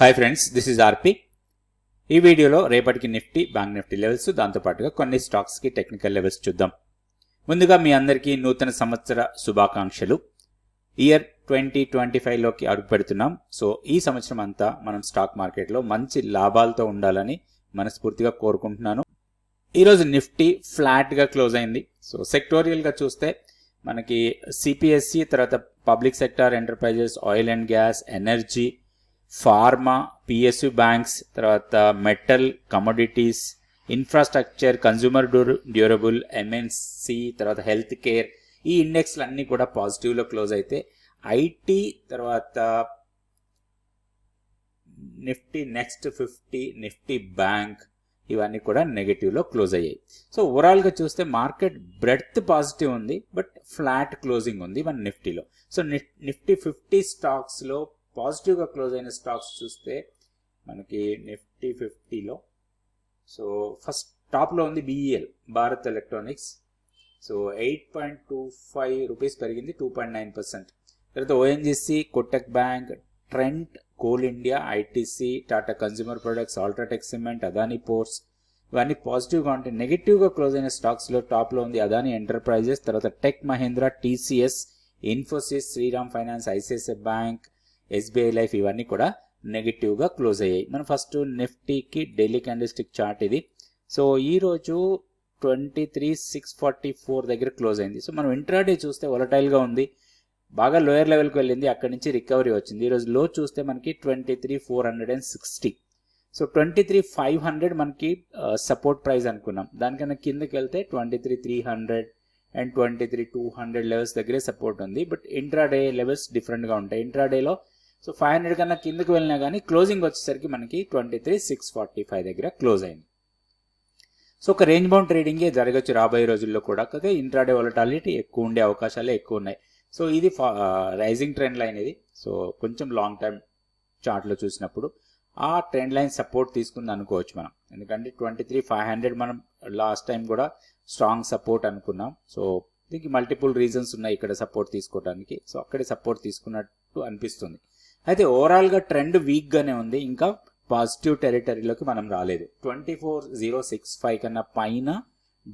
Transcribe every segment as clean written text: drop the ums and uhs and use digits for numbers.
Hi friends, this is ఆర్పి. ఈ వీడియోలో రేపటికి నిఫ్టీ, బ్యాంక్ నిఫ్టీ లెవెల్స్, దాంతోపాటుగా కొన్ని స్టాక్స్కి టెక్నికల్ లెవెల్స్ చూద్దాం. ముందుగా మీ అందరికీ నూతన సంవత్సర శుభాకాంక్షలు. ఇయర్ 2025లోకి అడుగు పెడుతున్నాం. సో ఈ సంవత్సరం అంతా మనం స్టాక్ మార్కెట్లో మంచి లాభాలతో ఉండాలని మనస్ఫూర్తిగా కోరుకుంటున్నాను. ఈరోజు నిఫ్టీ ఫ్లాట్గా క్లోజ్ అయింది. సో సెక్టోరియల్గా చూస్తే మనకి సిపిఎస్సి, తర్వాత public sector enterprises, oil and gas, energy, pharma, PSU banks, తర్వాత metal, commodities, infrastructure, consumer durable, MNC, తర్వాత హెల్త్ కేర్, ఈ ఇండెక్స్లు అన్నీ కూడా పాజిటివ్లో క్లోజ్ అయితే ఐటీ, తర్వాత నిఫ్టీ నెక్స్ట్ 50, నిఫ్టీ బ్యాంక్, ఇవన్నీ కూడా నెగటివ్లో క్లోజ్ అయ్యాయి. సో ఓవరాల్గా చూస్తే మార్కెట్ బ్రెడ్త్ పాజిటివ్ ఉంది, బట్ ఫ్లాట్ క్లోజింగ్ ఉంది మన నిఫ్టీలో. సో నిఫ్టీ 50 స్టాక్స్లో పాజిటివ్గా క్లోజ్ అయిన స్టాక్స్ చూస్తే మనకి నిఫ్టీ 50లో సో ఫస్ట్ టాప్లో ఉంది BEL, Bharat electronics. So 8.25 rupees పెరిగింది, 2.9%. తర్వాత ONGC, Kotak bank, Trent, coal India, ITC, Tata consumer products, UltraTech cement, Adani ports, ఇవన్నీ పాజిటివ్గా ఉంటాయి. నెగిటివ్గా క్లోజ్ అయిన స్టాక్స్లో టాప్లో ఉంది అదానీ ఎంటర్ప్రైజెస్, తర్వాత tech Mahindra, TCS, Infosys, Shriram finance, ICICI bank, SBI life, ఇవన్నీ కూడా నెగిటివ్గా క్లోజ్ అయ్యాయి. మనం ఫస్ట్ నిఫ్టీకి డైలీ క్యాండిల్స్టిక్ చార్ట్ ఇది. సో ఈరోజు 23,644 దగ్గర క్లోజ్ అయింది. సో మనం ఇంట్రాడే చూస్తే వొలటైల్గా ఉంది, బాగా లోయర్ లెవెల్కి వెళ్ళింది, అక్కడి నుంచి రికవరీ వచ్చింది. ఈరోజు లో చూస్తే మనకి 23,460. సో 23,500 మనకి సపోర్ట్ ప్రైస్ అనుకున్నాం. దానికన్నా కిందకి వెళ్తే 23,300 అండ్ 23,200 లెవెల్స్ దగ్గరే సపోర్ట్ ఉంది. బట్ ఇంట్రాడే లెవెల్స్ డిఫరెంట్గా ఉంటాయి. ఇంట్రాడేలో సో 500 కన్నా కిందకి వెళ్ళినా కానీ క్లోజింగ్ వచ్చేసరికి మనకి 23,645 దగ్గర క్లోజ్ అయింది. సో ఒక రేంజ్ బౌండ్ ట్రేడింగే జరగచ్చు రాబోయే రోజుల్లో కూడా, కదా ఇంట్రాడే వొలటాలిటీ ఎక్కువ ఉండే అవకాశాలే ఎక్కువ ఉన్నాయి. సో ఇది రైజింగ్ ట్రెండ్ లైన్ ఇది. సో కొంచెం లాంగ్ టైం చార్ట్లో చూసినప్పుడు ఆ ట్రెండ్ లైన్ సపోర్ట్ తీసుకుంది అనుకోవచ్చు మనం, ఎందుకంటే 23,500 మనం లాస్ట్ టైం కూడా స్ట్రాంగ్ సపోర్ట్ అనుకున్నాం. సో దీనికి మల్టిపుల్ రీజన్స్ ఉన్నాయి ఇక్కడ సపోర్ట్ తీసుకోవడానికి. సో అక్కడే సపోర్ట్ తీసుకున్నట్టు అనిపిస్తుంది. అయితే ఓవరాల్గా ట్రెండ్ వీక్గానే ఉంది, ఇంకా పాజిటివ్ టెరిటరీలోకి మనం రాలేదు. 24,065 కన్నా పైన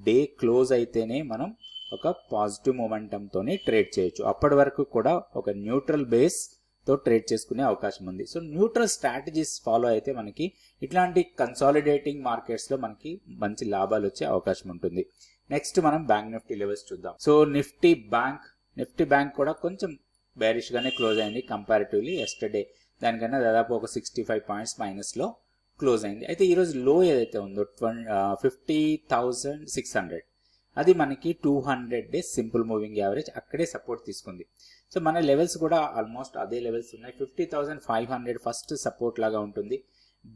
డే క్లోజ్ అయితేనే మనం ఒక పాజిటివ్ మొమెంటంతోనే ట్రేడ్ చేయొచ్చు. అప్పటి వరకు కూడా ఒక న్యూట్రల్ బేస్తో ట్రేడ్ చేసుకునే అవకాశం ఉంది. సో న్యూట్రల్ స్ట్రాటజీస్ ఫాలో అయితే మనకి ఇట్లాంటి కన్సాలిడేటింగ్ మార్కెట్స్లో మనకి మంచి లాభాలు వచ్చే అవకాశం ఉంటుంది. నెక్స్ట్ మనం బ్యాంక్ నిఫ్టీ లెవెల్స్ చూద్దాం. సో నిఫ్టీ బ్యాంక్ కూడా కొంచెం బేరిష్గానే క్లోజ్ అయింది కంపారిటివ్లీ ఎస్టర్డే. దానికన్నా దాదాపు ఒక 65 పాయింట్స్ మైనస్లో క్లోజ్ అయింది. అయితే ఈరోజు లో ఏదైతే ఉందో 50,600, అది మనకి 200 డేస్ సింపుల్ మూవింగ్ యావరేజ్, అక్కడే సపోర్ట్ తీసుకుంది. సో మన లెవెల్స్ కూడా ఆల్మోస్ట్ అదే లెవెల్స్ ఉన్నాయి. 50,500 ఫస్ట్ సపోర్ట్ లాగా ఉంటుంది.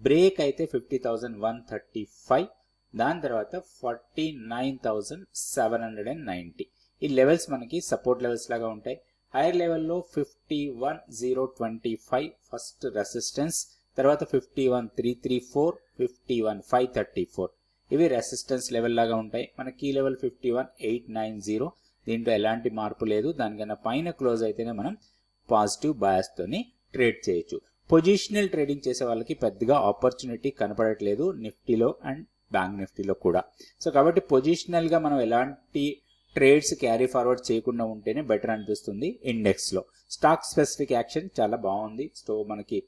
బ్రేక్ అయితే 50,135, దాని తర్వాత 49,790. ఈ లెవెల్స్ మనకి సపోర్ట్ లెవెల్స్ లాగా ఉంటాయి. హైయర్ లెవెల్లో 51,025 ఫస్ట్ రెసిస్టెన్స్, తర్వాత 51,334, 51,534, ఇవి రెసిస్టెన్స్ లెవెల్ లాగా ఉంటాయి. మన కీ లెవెల్ 51,890, దీంట్లో ఎలాంటి మార్పు లేదు. దానికన్నా పైన క్లోజ్ అయితేనే మనం పాజిటివ్ బయాస్తోని ట్రేడ్ చేయొచ్చు. పొజిషనల్ ట్రేడింగ్ చేసే వాళ్ళకి పెద్దగా ఆపర్చునిటీ కనపడట్లేదు నిఫ్టీలో అండ్ బ్యాంక్ నిఫ్టీలో కూడా. సో కాబట్టి పొజిషనల్గా మనం ఎలాంటి ట్రేడ్స్ క్యారీ ఫార్వర్డ్ చేయకుండా ఉంటేనే బెటర్ అనిపిస్తుంది. ఇండెక్స్లో స్టాక్ స్పెసిఫిక్ యాక్షన్ చాలా బాగుంది. సో మనకి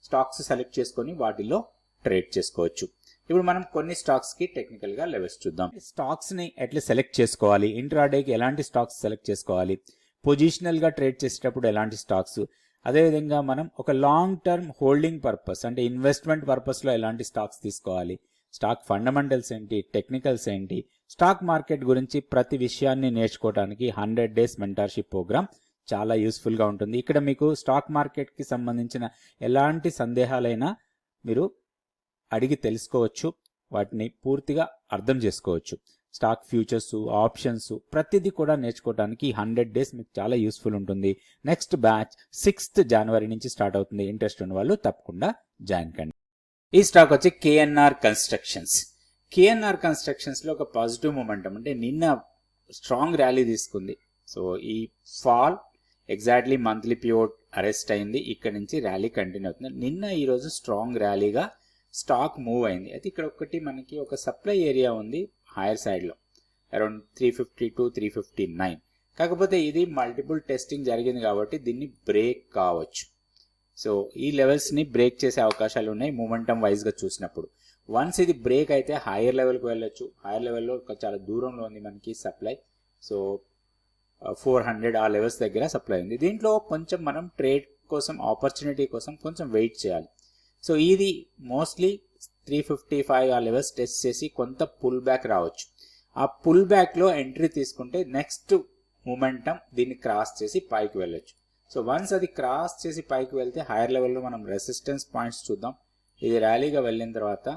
స్టాక్స్ సెలెక్ట్ చేసుకొని వాటిలో ట్రేడ్ చేసుకోవచ్చు. ఇప్పుడు మనం కొన్ని స్టాక్స్కి టెక్నికల్గా లెవెల్స్ చూద్దాం. స్టాక్స్ని ఎట్లా సెలెక్ట్ చేసుకోవాలి, ఇంట్రాడేకి ఎలాంటి స్టాక్స్ సెలెక్ట్ చేసుకోవాలి, పొజిషనల్గా ట్రేడ్ చేసేటప్పుడు ఎలాంటి స్టాక్స్, అదేవిధంగా మనం ఒక లాంగ్ టర్మ్ హోల్డింగ్ పర్పస్ అంటే ఇన్వెస్ట్మెంట్ పర్పస్లో ఎలాంటి స్టాక్స్ తీసుకోవాలి, స్టాక్ ఫండమెంటల్స్ ఏంటి, టెక్నికల్స్ ఏంటి, స్టాక్ మార్కెట్ గురించి ప్రతి విషయాన్ని నేర్చుకోవడానికి 100 డేస్ మెంటర్షిప్ ప్రోగ్రామ్ చాలా యూస్ఫుల్గా ఉంటుంది. ఇక్కడ మీకు స్టాక్ మార్కెట్కి సంబంధించిన ఎలాంటి సందేహాలైనా మీరు అడిగి తెలుసుకోవచ్చు, వాటిని పూర్తిగా అర్థం చేసుకోవచ్చు. స్టాక్ ఫ్యూచర్స్, ఆప్షన్స్, ప్రతిదీ కూడా నేర్చుకోవడానికి 100 డేస్ మీకు చాలా యూస్ఫుల్ ఉంటుంది. నెక్స్ట్ బ్యాచ్ 6th జనవరి నుంచి స్టార్ట్ అవుతుంది. ఇంట్రెస్ట్ ఉన్న వాళ్ళు తప్పకుండా జాయిన్ కండి. ఈ స్టాక్ వచ్చి కేఎన్ఆర్ కన్స్ట్రక్షన్స్. కేఎన్ఆర్ కన్స్ట్రక్షన్స్లో ఒక పాజిటివ్ మొమెంటం, అంటే నిన్న స్ట్రాంగ్ ర్యాలీ తీసుకుంది. సో ఈ fall exactly monthly pivot arrest అయింది, ఇక్కడ నుంచి ర్యాలీ కంటిన్యూ అవుతుంది. నిన్న ఈరోజు స్ట్రాంగ్ ర్యాలీగా స్టాక్ మూవ్ అయింది. అయితే ఇక్కడ ఒకటి మనకి ఒక సప్లై ఏరియా ఉంది హైయర్ సైడ్లో అరౌండ్ 352 359. కాకపోతే ఇది మల్టిపుల్ టెస్టింగ్ జరిగింది కాబట్టి దీన్ని బ్రేక్ కావచ్చు. సో ఈ లెవెల్స్ని బ్రేక్ చేసే అవకాశాలు ఉన్నాయి మూమెంటమ్ వైజ్గా చూసినప్పుడు. వన్స్ ఇది బ్రేక్ అయితే హైయర్ లెవెల్కి వెళ్ళొచ్చు. హైయర్ లెవెల్లో చాలా దూరంలో ఉంది మనకి సప్లై. సో 400 ఆ లెవెల్స్ దగ్గర సప్లై ఉంది. దీంట్లో కొంచెం మనం ట్రేడ్ కోసం ఆపర్చునిటీ కోసం కొంచెం వెయిట్ చేయాలి. సో ఇది మోస్ట్లీ 355 ఆ లెవెల్స్ టెస్ట్ చేసి కొంత పుల్ బ్యాక్ రావచ్చు. ఆ పుల్ బ్యాక్లో ఎంట్రీ తీసుకుంటే నెక్స్ట్ మూమెంటమ్ దీన్ని క్రాస్ చేసి పైకి వెళ్ళొచ్చు. సో వన్స్ అది క్రాస్ చేసి పైకి వెళ్తే హైయర్ లెవెల్లో మనం రెసిస్టెన్స్ పాయింట్స్ చూద్దాం. ఇది ర్యాలీగా వెళ్ళిన తర్వాత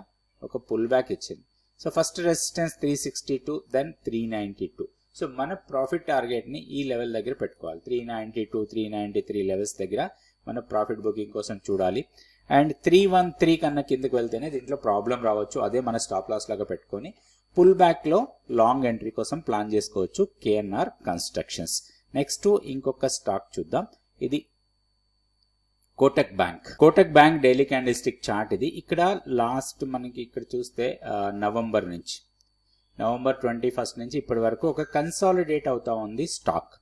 ఒక పుల్ బ్యాక్ ఇచ్చింది. So first resistance 362, then 392. So మన ప్రాఫిట్ టార్గెట్ని ఈ లెవెల్ దగ్గర పెట్టుకోవాలి. 392 393 లెవెల్స్ దగ్గర మన ప్రాఫిట్ బుకింగ్ కోసం చూడాలి. అండ్ 313 కన్నా కిందకి వెళ్తేనే దీంట్లో ప్రాబ్లం రావచ్చు. అదే మన స్టాప్ లాస్ లాగా పెట్టుకొని పుల్ బ్యాక్లో లాంగ్ ఎంట్రీ కోసం ప్లాన్ చేసుకోవచ్చు. KNR constructions. నెక్స్ట్ ఇంకొక స్టాక్ చూద్దాం. ఇది Kotak bank. Kotak bank daily candle stick chart ఇది. ఇక్కడ లాస్ట్ మనకి ఇక్కడ చూస్తే నవంబర్ 21 నుంచి ఇప్పటి వరకు ఒక కన్సాలిడేట్ అవుతా ఉంది స్టాక్.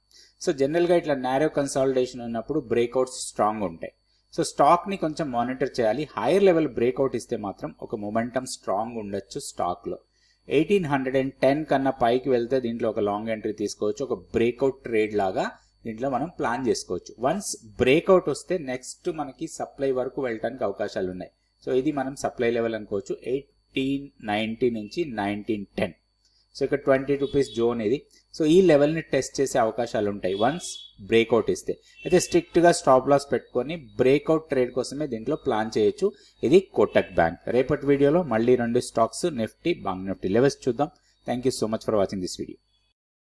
సో జనరల్గా ఇట్లా నారో కన్సాలిడేషన్ ఉన్నప్పుడు బ్రేక్అవుట్స్ స్ట్రాంగ్ ఉంటాయి. సో స్టాక్ని కొంచెం మానిటర్ చేయాలి. హైయర్ లెవెల్ బ్రేక్అవుట్ ఇస్తే మాత్రం ఒక మొమెంటమ్ స్ట్రాంగ్ ఉండొచ్చు స్టాక్లో. 1810 కన్నా పైకి వెళ్తే దీంట్లో ఒక లాంగ్ ఎంట్రీ తీసుకోవచ్చు. ఒక బ్రేక్అవుట్ ట్రేడ్ లాగా దీంట్లో మనం ప్లాన్ చేసుకోవచ్చు. వన్స్ బ్రేక్అవుట్ వస్తే నెక్స్ట్ మనకి సప్లై వరకు వెళ్ళడానికి అవకాశాలు ఉన్నాయి. సో ఇది మనం సప్లై లెవెల్ అనుకోవచ్చు 1890 నుంచి 1910. సో ఇక్కడ 20 రూపీస్ జోన్ ఇది. సో ఈ లెవెల్ని టెస్ట్ చేసే అవకాశాలు ఉంటాయి వన్స్ బ్రేక్అవుట్ ఇస్తే. అయితే స్ట్రిక్ట్గా స్టాప్ లాస్ పెట్టుకొని బ్రేక్అవుట్ ట్రేడ్ కోసమే దీంట్లో ప్లాన్ చేయొచ్చు. ఇది కోటక్ బ్యాంక్. రేపటి వీడియోలో మళ్ళీ 2 stocks Nifty, bank Nifty levels చూద్దాం. Thank you so much for watching this video.